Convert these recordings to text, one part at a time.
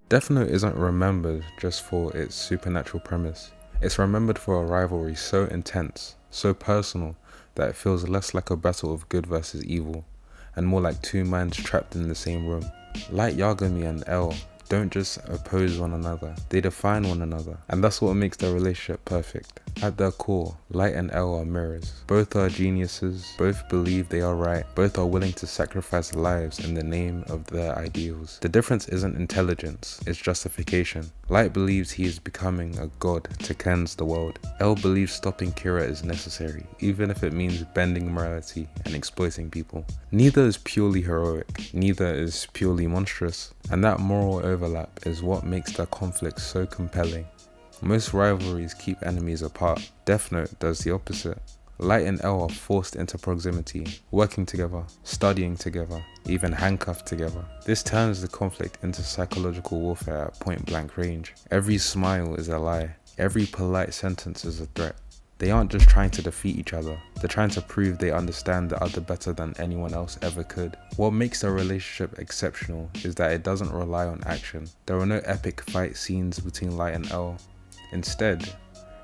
Death Note isn't remembered just for its supernatural premise. It's remembered for a rivalry so intense, so personal, that it feels less like a battle of good versus evil, and more like two minds trapped in the same room. Light Yagami and L don't just oppose one another, they define one another, and that's what makes their relationship perfect. At their core, Light and L are mirrors. Both are geniuses, both believe they are right, both are willing to sacrifice lives in the name of their ideals. The difference isn't intelligence, it's justification. Light believes he is becoming a god to cleanse the world. L believes stopping Kira is necessary, even if it means bending morality and exploiting people. Neither is purely heroic, neither is purely monstrous, and that moral overlap is what makes their conflict so compelling. Most rivalries keep enemies apart. Death Note does the opposite. Light and L are forced into proximity, working together, studying together, even handcuffed together. This turns the conflict into psychological warfare at point-blank range. Every smile is a lie. Every polite sentence is a threat. They aren't just trying to defeat each other, they're trying to prove they understand the other better than anyone else ever could. What makes their relationship exceptional is that it doesn't rely on action. There are no epic fight scenes between Light and L. Instead,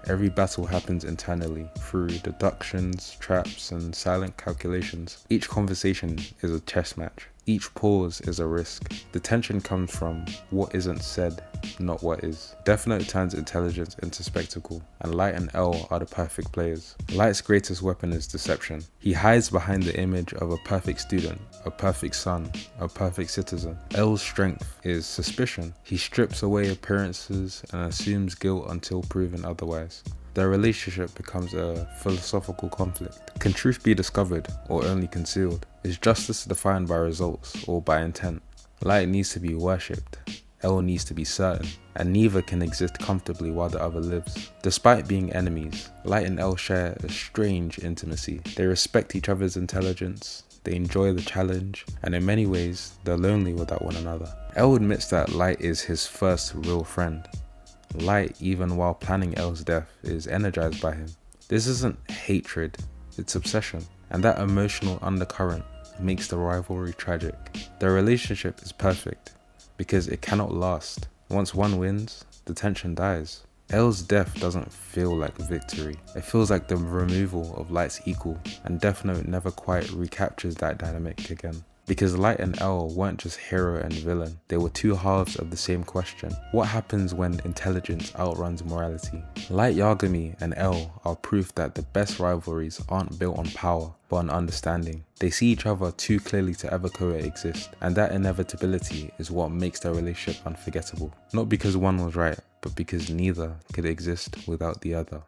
every battle happens internally, through deductions, traps, and silent calculations. Each conversation is a chess match. Each pause is a risk. The tension comes from what isn't said, not what is. Death Note turns intelligence into spectacle, and Light and L are the perfect players. Light's greatest weapon is deception. He hides behind the image of a perfect student, a perfect son, a perfect citizen. L's strength is suspicion. He strips away appearances and assumes guilt until proven otherwise. Their relationship becomes a philosophical conflict. Can truth be discovered or only concealed? Is justice defined by results or by intent? Light needs to be worshipped, L needs to be certain, and neither can exist comfortably while the other lives. Despite being enemies, Light and L share a strange intimacy. They respect each other's intelligence, they enjoy the challenge, and in many ways, they're lonely without one another. L admits that Light is his first real friend. Light, even while planning L's death, is energized by him. This isn't hatred, it's obsession. And that emotional undercurrent makes the rivalry tragic. Their relationship is perfect because it cannot last. Once one wins, the tension dies. L's death doesn't feel like victory. It feels like the removal of Light's equal, and Death Note never quite recaptures that dynamic again. Because Light and L weren't just hero and villain, they were two halves of the same question. What happens when intelligence outruns morality? Light Yagami and L are proof that the best rivalries aren't built on power, but on understanding. They see each other too clearly to ever coexist, and that inevitability is what makes their relationship unforgettable. Not because one was right, but because neither could exist without the other.